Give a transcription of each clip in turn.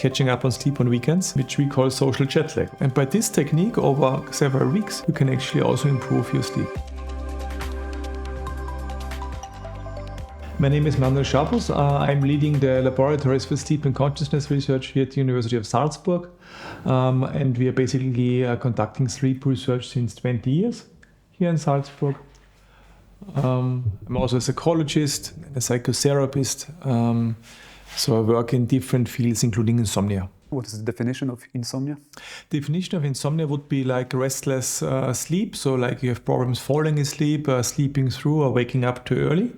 catching up on sleep on weekends, which we call social jet lag. And by this technique, over several weeks, you can actually also improve your sleep. My name is Manuel Schabus. I'm leading the laboratories for sleep and consciousness research here at the University of Salzburg. And we are basically conducting sleep research since 20 years here in Salzburg. I'm also a psychologist and a psychotherapist. So I work in different fields, including insomnia. What is the definition of insomnia? Definition of insomnia would be like restless sleep. So like you have problems falling asleep, sleeping through, or waking up too early.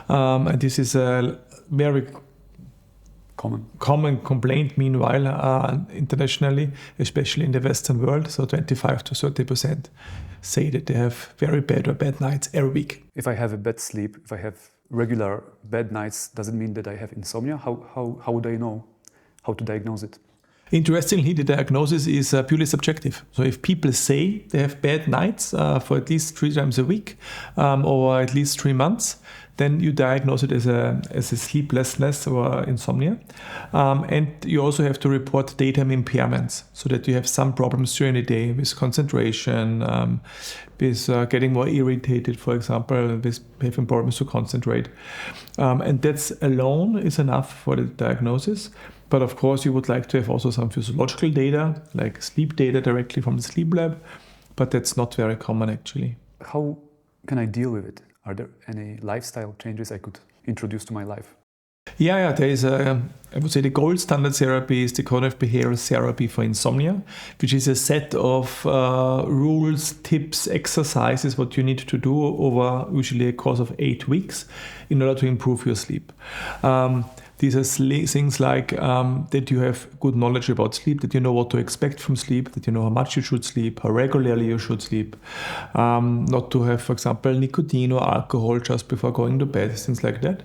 And this is a very common complaint, meanwhile, internationally, especially in the Western world. So 25 to 30% say that they have very bad or bad nights every week. If I have a bad sleep, if I have regular bad nights, does it mean that I have insomnia? How would I know how to diagnose it? Interestingly, the diagnosis is purely subjective. So if people say they have bad nights for at least 3 times a week or at least 3 months, then you diagnose it as a sleeplessness or insomnia. And you also have to report daytime impairments so that you have some problems during the day with concentration, with getting more irritated, for example, with having problems to concentrate. And that's alone is enough for the diagnosis. But of course, you would like to have also some physiological data, like sleep data directly from the sleep lab. But that's not very common, actually. How can I deal with it? Are there any lifestyle changes I could introduce to my life? Yeah, there is I would say the gold standard therapy is the cognitive behavioral therapy for insomnia, which is a set of rules, tips, exercises, what you need to do over usually a course of 8 weeks in order to improve your sleep. These are things like that you have good knowledge about sleep, that you know what to expect from sleep, that you know how much you should sleep, how regularly you should sleep, not to have, for example, nicotine or alcohol just before going to bed, things like that.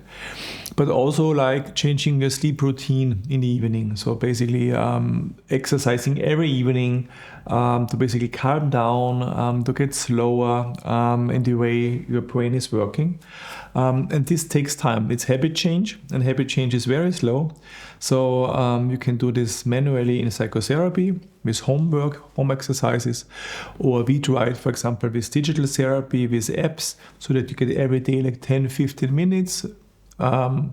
But also like changing your sleep routine in the evening. So basically exercising every evening to basically calm down, to get slower in the way your brain is working. And this takes time. It's habit change, and habit change is very slow. So you can do this manually in psychotherapy with homework, home exercises, or we try it, for example, with digital therapy, with apps, so that you get every day like 10-15 minutes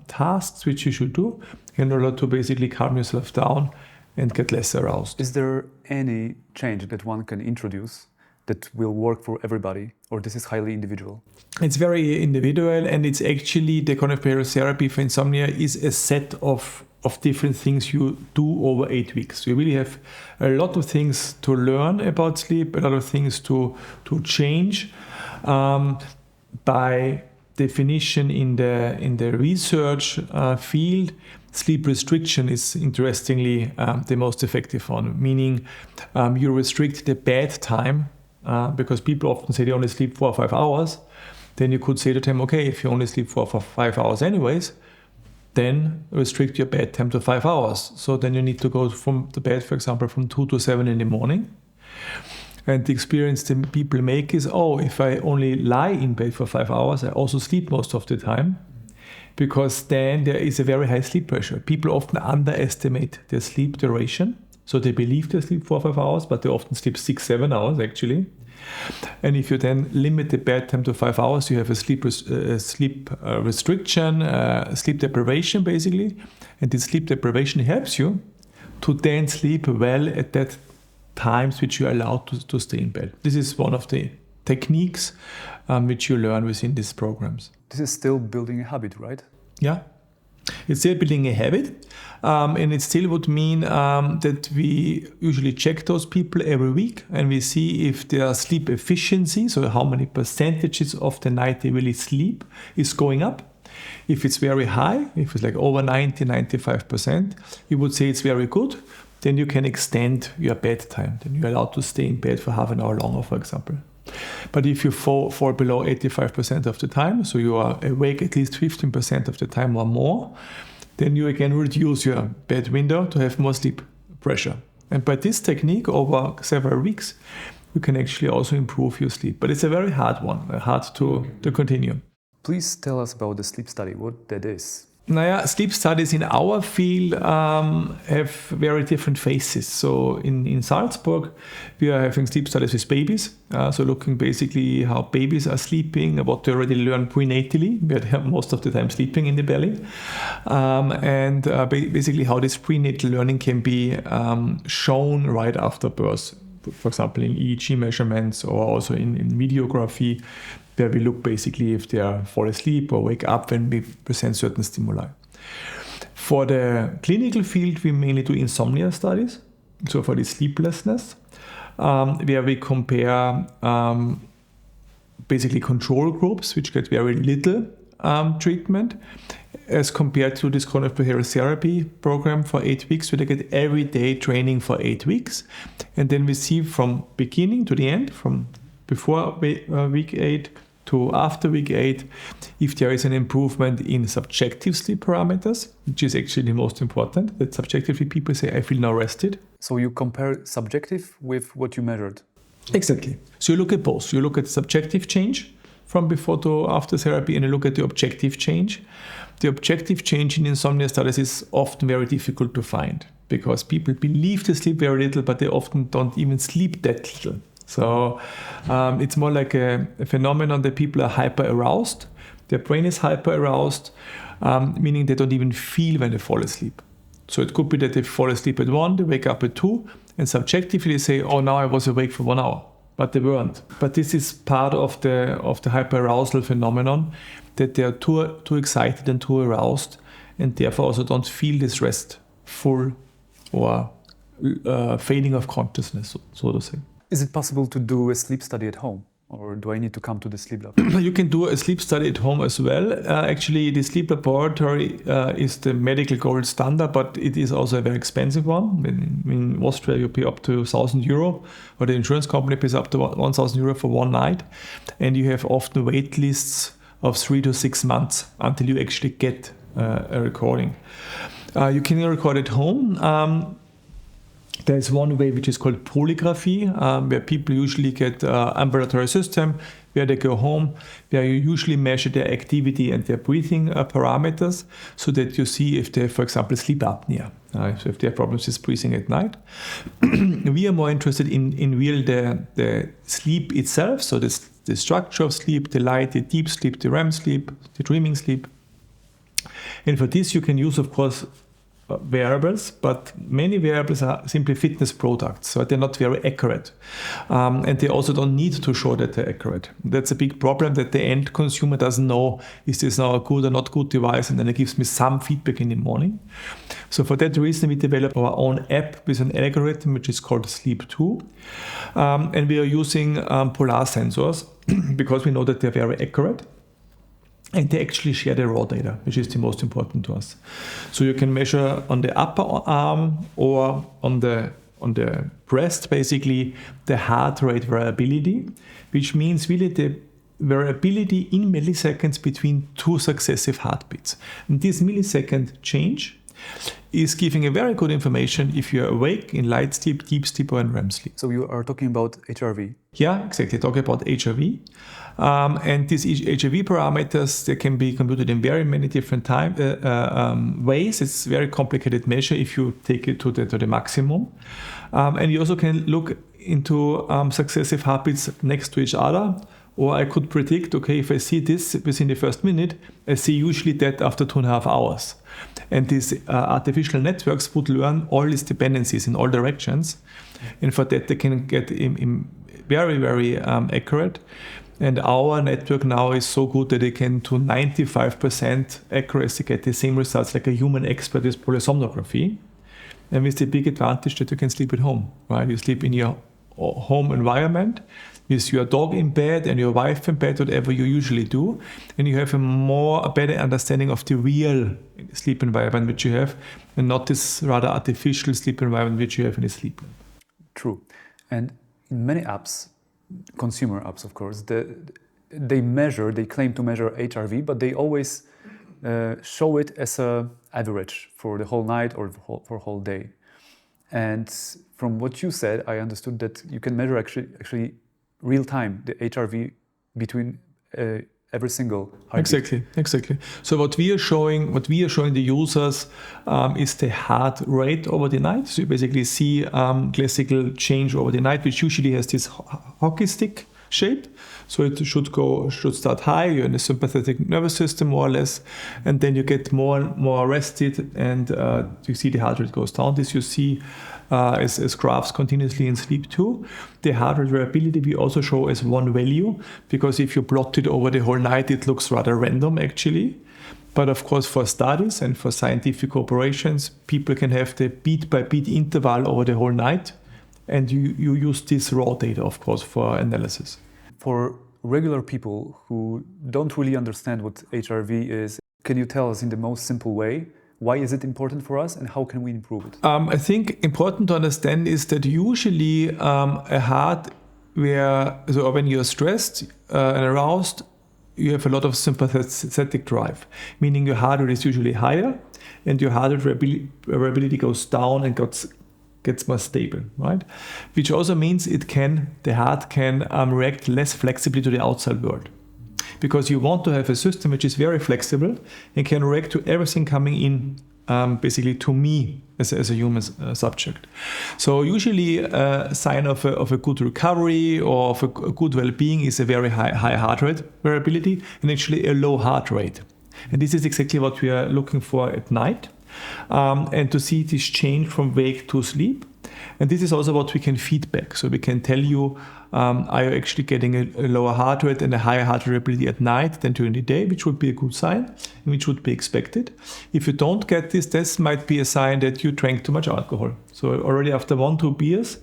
tasks which you should do in order to basically calm yourself down and get less aroused. Is there any change that one can introduce that will work for everybody, or this is highly individual? It's very individual, and it's actually the cognitive behavioral therapy for insomnia is a set of different things you do over 8 weeks. You really have a lot of things to learn about sleep, a lot of things to change. By definition in the research field, sleep restriction is interestingly the most effective one, meaning you restrict the bad time because people often say they only sleep 4 or 5 hours. Then you could say to them, okay, if you only sleep 4 or 5 hours anyways, then restrict your bedtime to 5 hours. So then you need to go from the bed, for example, from 2 to 7 in the morning. And the experience that people make is, if I only lie in bed for 5 hours, I also sleep most of the time, because then there is a very high sleep pressure. People often underestimate their sleep duration. So they believe they sleep 4 or 5 hours, but they often sleep 6-7 hours actually. And if you then limit the bedtime to 5 hours, you have a sleep restriction, sleep deprivation basically. And this sleep deprivation helps you to then sleep well at that times which you're allowed to stay in bed. This is one of the techniques which you learn within these programs. This is still building a habit, right? Yeah. It's still building a habit, and it still would mean that we usually check those people every week and we see if their sleep efficiency, so how many percentages of the night they really sleep, is going up. If it's very high, if it's like over 90-95%, you would say it's very good. Then you can extend your bedtime. Then you're allowed to stay in bed for half an hour longer, for example. But if you fall below 85% of the time, so you are awake at least 15% of the time or more, then you again reduce your bed window to have more sleep pressure. And by this technique, over several weeks, you can actually also improve your sleep. But it's a very hard one, hard to continue. Please tell us about the sleep study, what that is. Sleep studies in our field have very different phases. So in Salzburg, we are having sleep studies with babies. So looking basically how babies are sleeping, what they already learn prenatally, where they are most of the time sleeping in the belly. Basically how this prenatal learning can be shown right after birth. For example, in EEG measurements or also in videography, where we look basically if they fall asleep or wake up when we present certain stimuli. For the clinical field, we mainly do insomnia studies, so for the sleeplessness, where we compare basically control groups, which get very little treatment, as compared to this cognitive behavioral therapy program for 8 weeks, where they get everyday training for 8 weeks. And then we see from beginning to the end, from before week 8 to after week 8, if there is an improvement in subjective sleep parameters, which is actually the most important, that subjectively people say, I feel now rested. So you compare subjective with what you measured? Exactly. So you look at both. You look at subjective change from before to after therapy, and you look at the objective change. The objective change in insomnia studies is often very difficult to find because people believe they sleep very little, but they often don't even sleep that little. So it's more like a phenomenon that people are hyper-aroused. Their brain is hyper-aroused, meaning they don't even feel when they fall asleep. So it could be that they fall asleep at 1, they wake up at 2, and subjectively they say, oh, now I was awake for 1 hour. But they weren't. But this is part of the hyper-arousal phenomenon, that they are too excited and too aroused, and therefore also don't feel this restful or fading of consciousness, so to say. Is it possible to do a sleep study at home, or do I need to come to the sleep lab? You can do a sleep study at home as well. Actually, the sleep laboratory is the medical gold standard, but it is also a very expensive one. In Austria, you pay up to 1,000 euro, or the insurance company pays up to 1,000 euro for 1 night, and you have often wait lists of 3 to 6 months until you actually get a recording. You can record at home. There's one way which is called polygraphy, where people usually get ambulatory system, where they go home, where you usually measure their activity and their breathing parameters, so that you see if they have, for example, sleep apnea, so if they have problems with breathing at night. We are more interested in real the sleep itself, so the structure of sleep, the light, the deep sleep, the REM sleep, the dreaming sleep. And for this you can use, of course, variables, but many variables are simply fitness products, so they're not very accurate. And they also don't need to show that they're accurate. That's a big problem, that the end consumer doesn't know, is this now a good or not good device, and then it gives me some feedback in the morning. So for that reason, we developed our own app with an algorithm which is called Sleep 2. And we are using polar sensors because we know that they're very accurate. And they actually share the raw data, which is the most important to us. So you can measure on the upper arm or on the breast, basically, the heart rate variability, which means really the variability in milliseconds between 2 successive heartbeats. And this millisecond change is giving a very good information if you're awake, in light sleep, deep sleep, or in REM sleep. So you are talking about HRV? Yeah, exactly. Talking about HRV. And these HRV parameters, they can be computed in very many different ways. It's a very complicated measure if you take it to the maximum. And you also can look into successive heartbeats next to each other. Or I could predict, okay, if I see this within the first minute, I see usually that after 2.5 hours. And these artificial networks would learn all these dependencies in all directions. And for that, they can get very, very accurate. And our network now is so good that it can, to 95% accuracy, get the same results like a human expert with polysomnography. And with the big advantage that you can sleep at home, right? You sleep in your home environment with your dog in bed and your wife in bed, whatever you usually do. And you have a better understanding of the real sleep environment which you have, and not this rather artificial sleep environment which you have in a sleep lab. True. And in many apps, consumer apps, of course, they claim to measure HRV, but they always show it as an average for the whole night or for a whole day. And from what you said, I understood that you can measure actually real time the HRV between a every single heartbeat. Exactly. So what we are showing the users is the heart rate over the night. So you basically see classical change over the night, which usually has this hockey stick shape. So it should start high. You're in the sympathetic nervous system more or less, and then you get more rested, and you see the heart rate goes down. This you see as graphs continuously in sleep too. The heart rate variability we also show as one value, because if you plot it over the whole night, it looks rather random actually. But of course, for studies and for scientific operations, people can have the beat by beat interval over the whole night, and you use this raw data, of course, for analysis. For regular people who don't really understand what HRV is, can you tell us in the most simple way, why is it important for us and how can we improve it? I think important to understand is that usually a heart when you're stressed and aroused, you have a lot of sympathetic drive, meaning your heart rate is usually higher and your heart rate variability goes down and gets more stable, right? Which also means the heart can react less flexibly to the outside world. Because you want to have a system which is very flexible and can react to everything coming in, basically to me as a human subject. So usually a sign of a good recovery or of a good well-being is a very high heart rate variability and actually a low heart rate. And this is exactly what we are looking for at night. And to see this change from wake to sleep. And this is also what we can feedback. So we can tell you, are you actually getting a lower heart rate and a higher heart rate variability at night than during the day, which would be a good sign, and which would be expected. If you don't get this might be a sign that you drank too much alcohol. So already after 1-2 beers,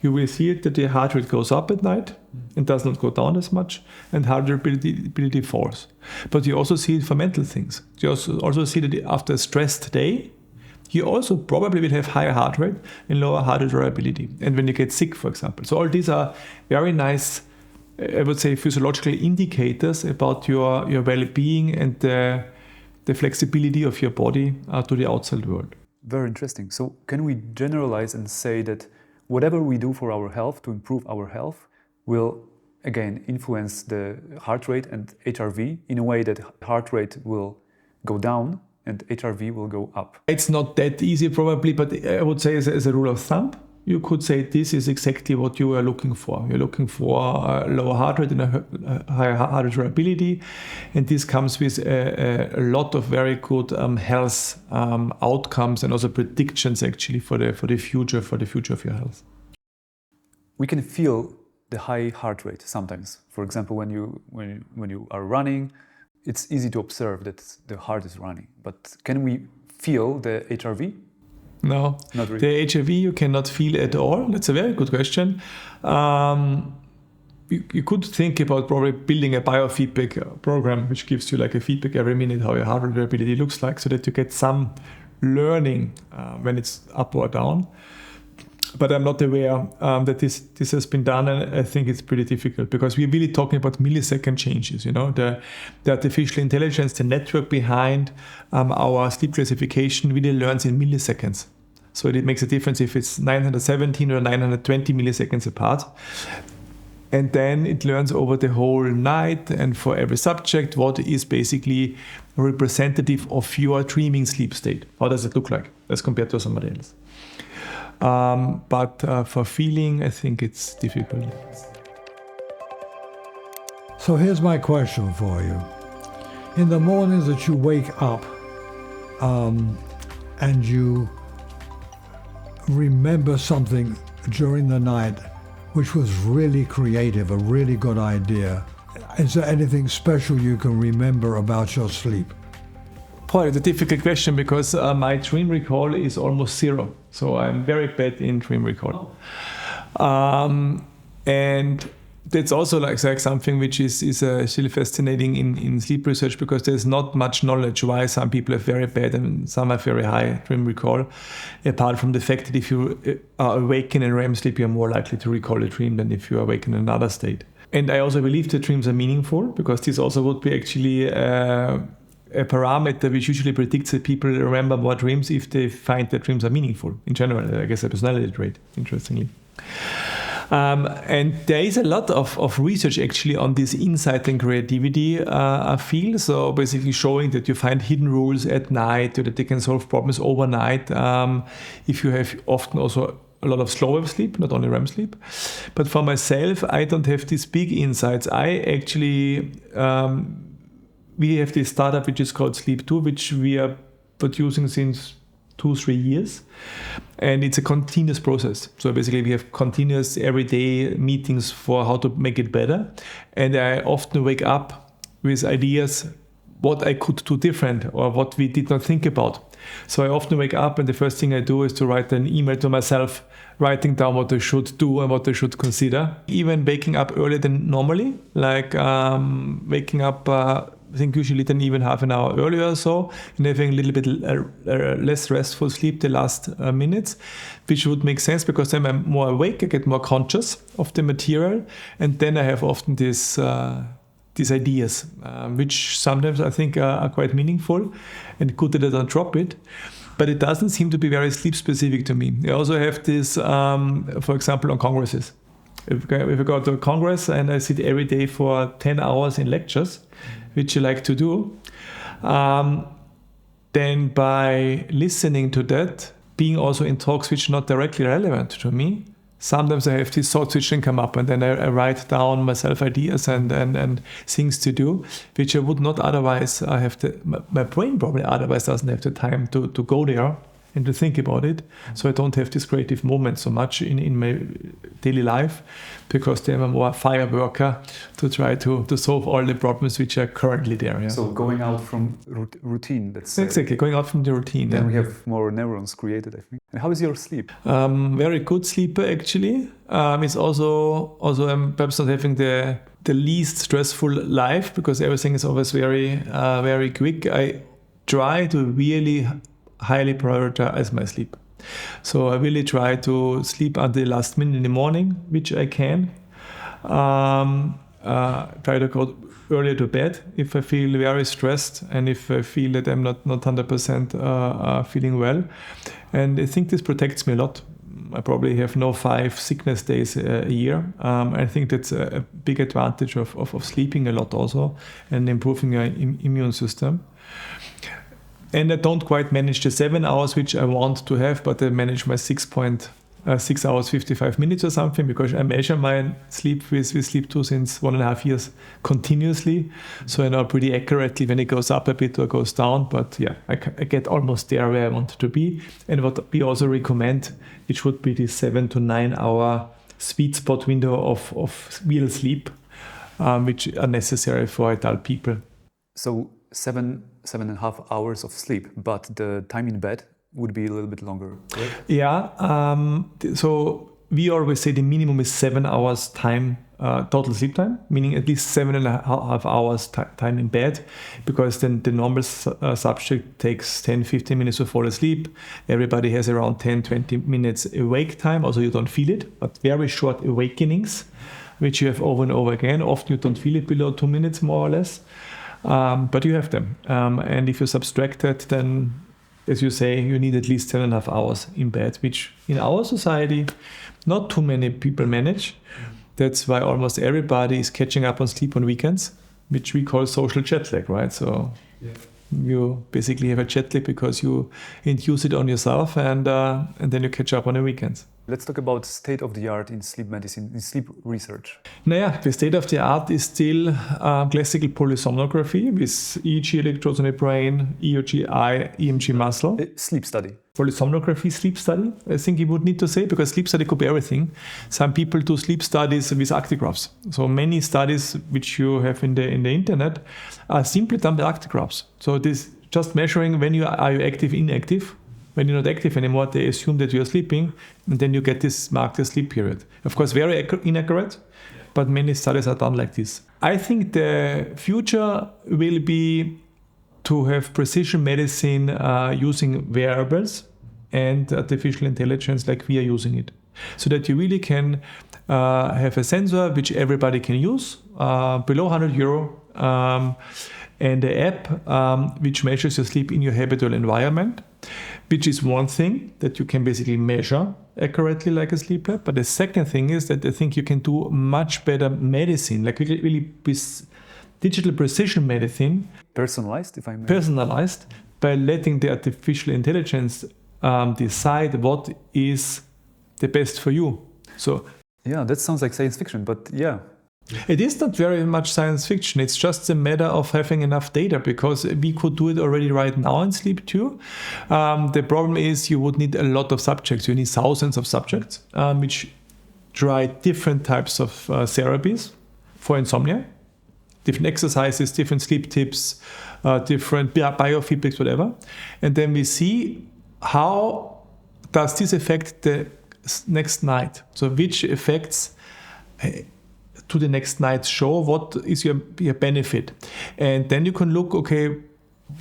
you will see it that the heart rate goes up at night and does not go down as much, and heart rate variability falls. But you also see it for mental things. You also see that after a stressed day, you also probably will have higher heart rate and lower heart rate variability. And when you get sick, for example. So all these are very nice, I would say, physiological indicators about your well-being and the flexibility of your body to the outside world. Very interesting. So can we generalize and say that whatever we do for our health, to improve our health, will again influence the heart rate and HRV in a way that heart rate will go down and HRV will go up? It's not that easy probably, but I would say as a rule of thumb, you could say this is exactly what you are looking for. You're looking for a lower heart rate and a higher heart rate variability, and this comes with a lot of very good health outcomes and also predictions actually for the future of your health. We can feel the high heart rate sometimes. For example, when you are running, it's easy to observe that the heart is running. But can we feel the HRV? No, not really. The HRV you cannot feel at all. That's a very good question. You could think about probably building a biofeedback program which gives you like a feedback every minute how your heart rate variability looks like, so that you get some learning when it's up or down. But I'm not aware that this has been done, and I think it's pretty difficult because we're really talking about millisecond changes. You know, the artificial intelligence, the network behind our sleep classification really learns in milliseconds. So it makes a difference if it's 917 or 920 milliseconds apart. And then it learns over the whole night and for every subject what is basically representative of your dreaming sleep state. How does it look like as compared to somebody else? But for feeling, I think it's difficult. So here's my question for you. In the mornings that you wake up and you remember something during the night which was really creative, a really good idea, is there anything special you can remember about your sleep? Boy, it's a difficult question because my dream recall is almost zero. So I'm very bad in dream recall. And that's also like something which is still fascinating in sleep research, because there's not much knowledge why some people have very bad and some have very high dream recall, apart from the fact that if you are awake in a REM sleep, you're more likely to recall a dream than if you are awake in another state. And I also believe that dreams are meaningful, because this also would be actually a parameter which usually predicts that people remember more dreams if they find that dreams are meaningful. In general, I guess a personality trait, interestingly. And there is a lot of research actually on this insight and creativity field. So basically showing that you find hidden rules at night, or that they can solve problems overnight. If you have often also a lot of slow wave sleep, not only REM sleep. But for myself, I don't have these big insights. I actually, we have this startup which is called Sleep2, which we are producing since 2-3 years, and it's a continuous process. So basically we have continuous everyday meetings for how to make it better, and I often wake up with ideas what I could do different or what we did not think about. So I often wake up and the first thing I do is to write an email to myself, writing down what I should do and what I should consider. Even waking up earlier than normally, like waking up I think usually then even half an hour earlier or so, and having a little bit less restful sleep the last minutes, which would make sense because then I'm more awake, I get more conscious of the material, and then I have often these ideas, which sometimes I think are quite meaningful, and good that I don't drop it. But it doesn't seem to be very sleep specific to me. I also have this, for example, on congresses. If I go to a congress and I sit every day for 10 hours in lectures, which I like to do, then by listening to that, being also in talks which are not directly relevant to me, sometimes I have these thoughts which can come up, and then I write down myself ideas and things to do, which I would not otherwise have my brain probably otherwise doesn't have the time to go there and to think about it. So I don't have this creative moment so much in my daily life, because then I'm a more fireworker to try to solve all the problems which are currently there. Yeah. So going out from routine, that's exactly going out from the routine. Then we have more neurons created, I think. And how is your sleep? Very good sleeper actually. It's also I'm perhaps not having the least stressful life, because everything is always very very quick. I try to really highly prioritize my sleep. So I really try to sleep until the last minute in the morning, which I can. Try to go earlier to bed if I feel very stressed and if I feel that I'm not 100% feeling well. And I think this protects me a lot. I probably have no 5 sickness days a year. I think that's a big advantage of sleeping a lot also and improving your immune system. And I don't quite manage the 7 hours which I want to have, but I manage my 6 hours 55 minutes or something, because I measure my sleep with Sleep2 since 1.5 years continuously. So I know pretty accurately when it goes up a bit or goes down, but yeah, I get almost there where I want to be. And what we also recommend, it should be this 7 to 9 hour sweet spot window of real sleep, which are necessary for adult people. So 7.5 hours of sleep, but the time in bed would be a little bit longer, right? Yeah. So we always say the minimum is 7 hours time, total sleep time, meaning at least 7.5 hours time in bed, because then the normal subject takes 10-15 minutes to fall asleep. Everybody has around 10-20 minutes awake time. Also, you don't feel it, but very short awakenings, which you have over and over again. Often you don't feel it below 2 minutes, more or less. But you have them. And if you subtract that, then, as you say, you need at least 7.5 hours in bed, which in our society, not too many people manage. That's why almost everybody is catching up on sleep on weekends, which we call social jet lag, right? So you basically have a jet lag because you induce it on yourself, and then you catch up on the weekends. Let's talk about state of the art in sleep medicine, in sleep research. Naja, the state of the art is still classical polysomnography with EEG electrodes on the brain, EEG eye, EMG muscle. Sleep study. Polysomnography sleep study, I think you would need to say, because sleep study could be everything. Some people do sleep studies with actigraphs. So many studies which you have in the internet are simply done by actigraphs. So this just measuring when are you active, inactive. When you're not active anymore, they assume that you're sleeping, and then you get this marked as sleep period. Of course, very inaccurate, but many studies are done like this. I think the future will be to have precision medicine using wearables and artificial intelligence like we are using it. So that you really can have a sensor which everybody can use, below €100, and the app which measures your sleep in your habitual environment, which is one thing that you can basically measure accurately like a sleep lab. But the second thing is that I think you can do much better medicine, like really digital precision medicine. Personalized, if I may. Personalized, by letting the artificial intelligence decide what is the best for you. So yeah, that sounds like science fiction, but yeah. It is not very much science fiction. It's just a matter of having enough data, because we could do it already right now in Sleep 2. The problem is you would need a lot of subjects. You need thousands of subjects which try different types of therapies for insomnia, different exercises, different sleep tips, different biofeedbacks, whatever. And then we see how does this affect the next night. So which effects to the next night's show, what is your benefit? And then you can look, okay,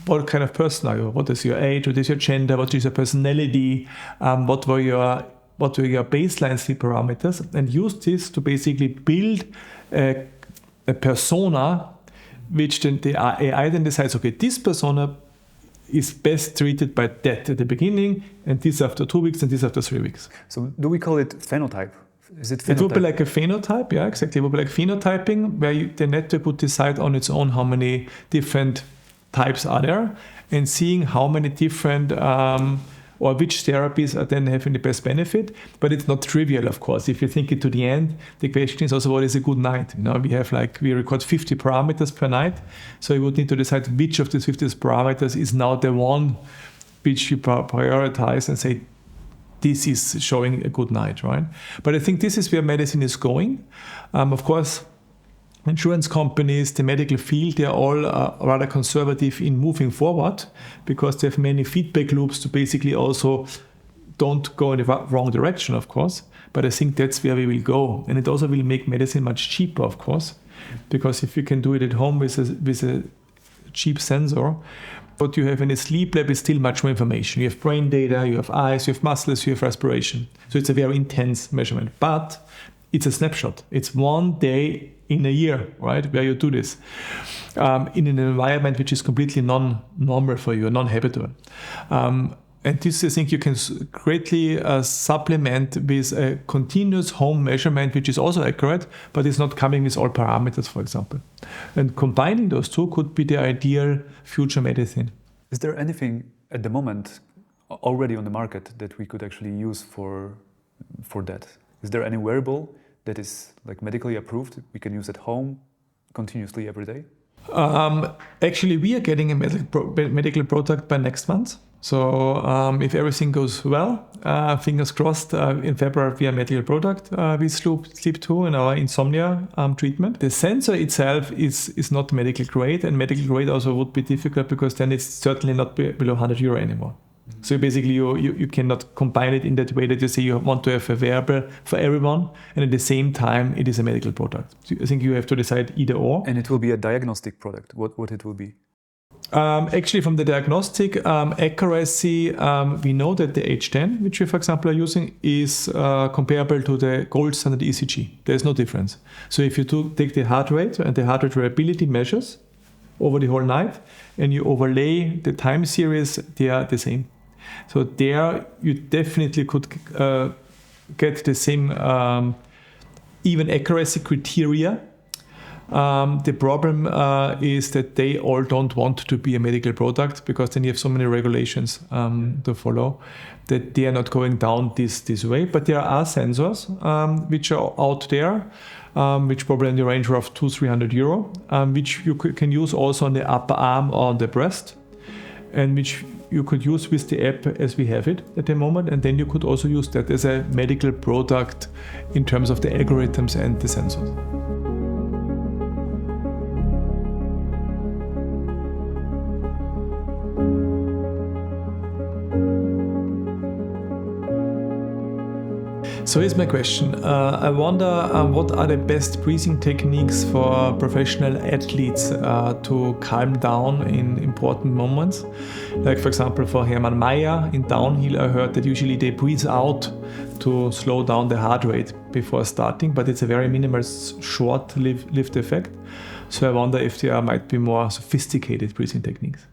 what kind of person are you? What is your age? What is your gender? What is your personality? What were your baseline sleep parameters? And use this to basically build a persona, which then the AI then decides, okay, this persona is best treated by that at the beginning, and this after 2 weeks, and this after 3 weeks. So do we call it phenotype? Is it phenotype? It would be like a phenotype, yeah, exactly. It would be like phenotyping, where the network would decide on its own how many different types are there, and seeing how many different or which therapies are then having the best benefit. But it's not trivial, of course. If you think it to the end, the question is also, what is a good night? You know, we record 50 parameters per night, so you would need to decide which of these 50 parameters is now the one which you prioritize and say, this is showing a good night, right? But I think this is where medicine is going. Of course, insurance companies, the medical field, they are all rather conservative in moving forward, because they have many feedback loops to basically also don't go in the wrong direction, of course. But I think that's where we will go. And it also will make medicine much cheaper, of course, because if you can do it at home with a cheap sensor, what you have in a sleep lab is still much more information. You have brain data, you have eyes, you have muscles, you have respiration. So it's a very intense measurement, but it's a snapshot. It's 1 day in a year, right, where you do this in an environment which is completely non-normal for you, non-habitual. And this, I think, you can greatly supplement with a continuous home measurement, which is also accurate, but it's not coming with all parameters, for example. And combining those two could be the ideal future medicine. Is there anything at the moment already on the market that we could actually use for that? Is there any wearable that is like medically approved we can use at home continuously every day? Actually, we are getting a medical product by next month. So if everything goes well, fingers crossed, in February we have a medical product with Sleep 2 in our insomnia treatment. The sensor itself is not medical grade, and medical grade also would be difficult, because then it's certainly not below €100 anymore. So basically you cannot combine it in that way that you say you want to have a wearable for everyone, and at the same time it is a medical product. So I think you have to decide either or. And it will be a diagnostic product, what it will be? Actually, from the diagnostic accuracy, we know that the H10, which we, for example, are using, is comparable to the gold standard ECG. There's no difference. So if you take the heart rate and the heart rate variability measures over the whole night, and you overlay the time series, they are the same. So there you definitely could get the same even accuracy criteria. The problem is that they all don't want to be a medical product, because then you have so many regulations to follow, that they are not going down this way. But there are sensors which are out there, which probably in the range of €200-300, which you can use also on the upper arm or on the breast, and which you could use with the app as we have it at the moment. And then you could also use that as a medical product in terms of the algorithms and the sensors. So here's my question. I wonder what are the best breathing techniques for professional athletes to calm down in important moments? Like, for example, for Hermann Mayer in downhill, I heard that usually they breathe out to slow down the heart rate before starting, but it's a very minimal, short-lived effect. So I wonder if there might be more sophisticated breathing techniques.